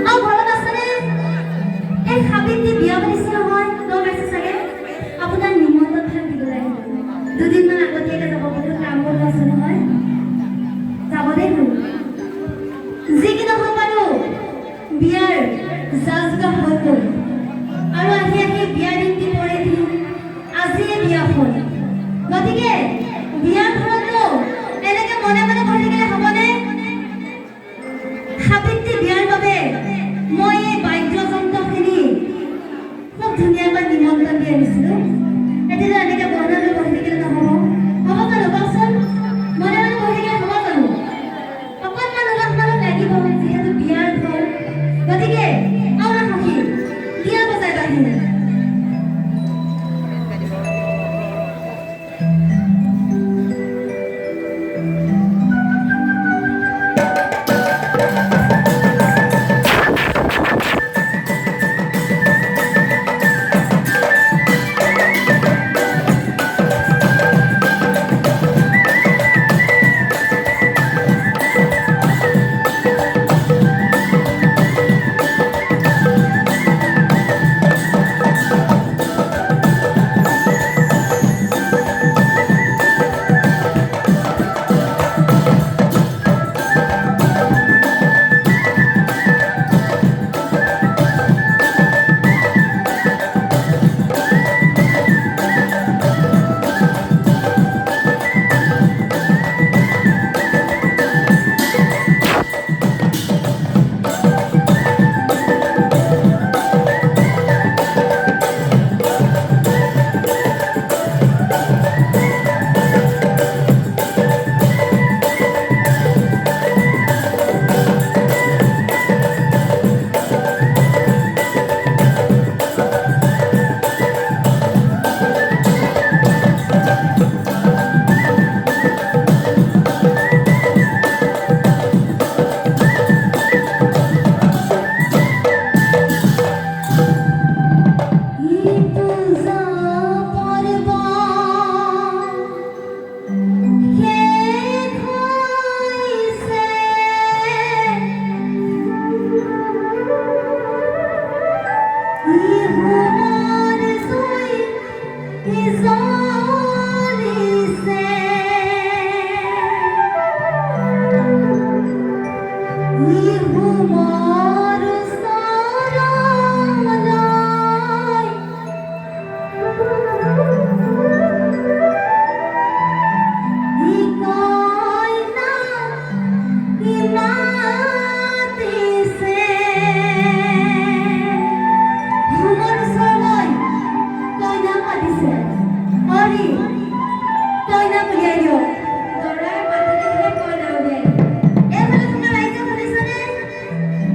আৰু ঘৰত আছেনে? এই সাবিত্ৰী বিয়া পাতিছে নহয়, গম পাইছে চাগে? আপোনাৰ নিমন্ত্ৰণ খাই দিব লাগে। দুদিনমান আগতীয়াকৈ যাব, বহুত কাম বন আছে নহয়, যাব দেই। যি কি নহওক বাৰু বিয়াৰ যা-যোগাৰ হৈ গ'ল আৰু আহি বিয়াৰ দিনটি পৰে দিন আজিয়ে বিয়াখন। গতিকে বিয়াৰ ঘৰতো এনেকে মনে মনে বহি থাকিলে হ'বনে? সাবিত্ৰী বিয়াৰ বাবে মই এই বাদ্যযন্ত্ৰখিনি খুব ধুনীয়াকৈ নিমন্ত্ৰণ দি আনিছিলোঁ। এতিয়া এনেকে মনে মনে বহি থাকিলে নহ'ব, হ'ব জানো কওকচোন? মনে মনে বহি থাকিলে হ'ব জানো? অকণমান উলহ মালহ লাগিব, যিহেতু বিয়াৰ ঘৰ। গতিকে আৰু সখী বিয়া বজাই বাহিনী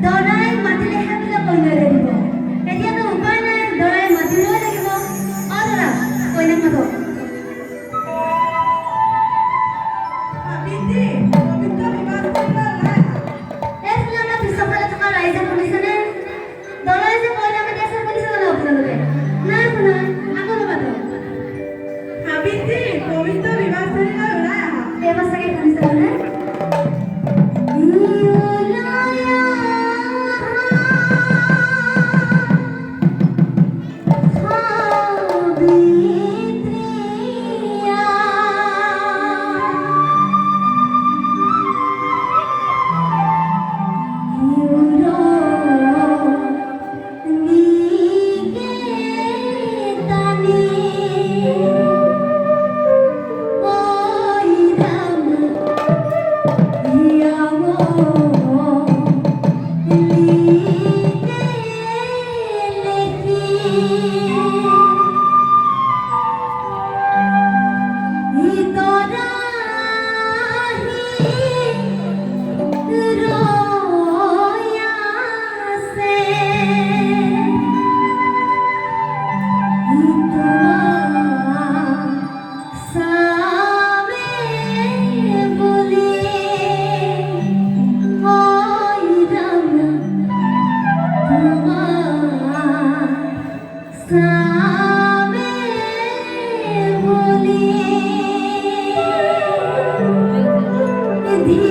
দৰাই মাতিলে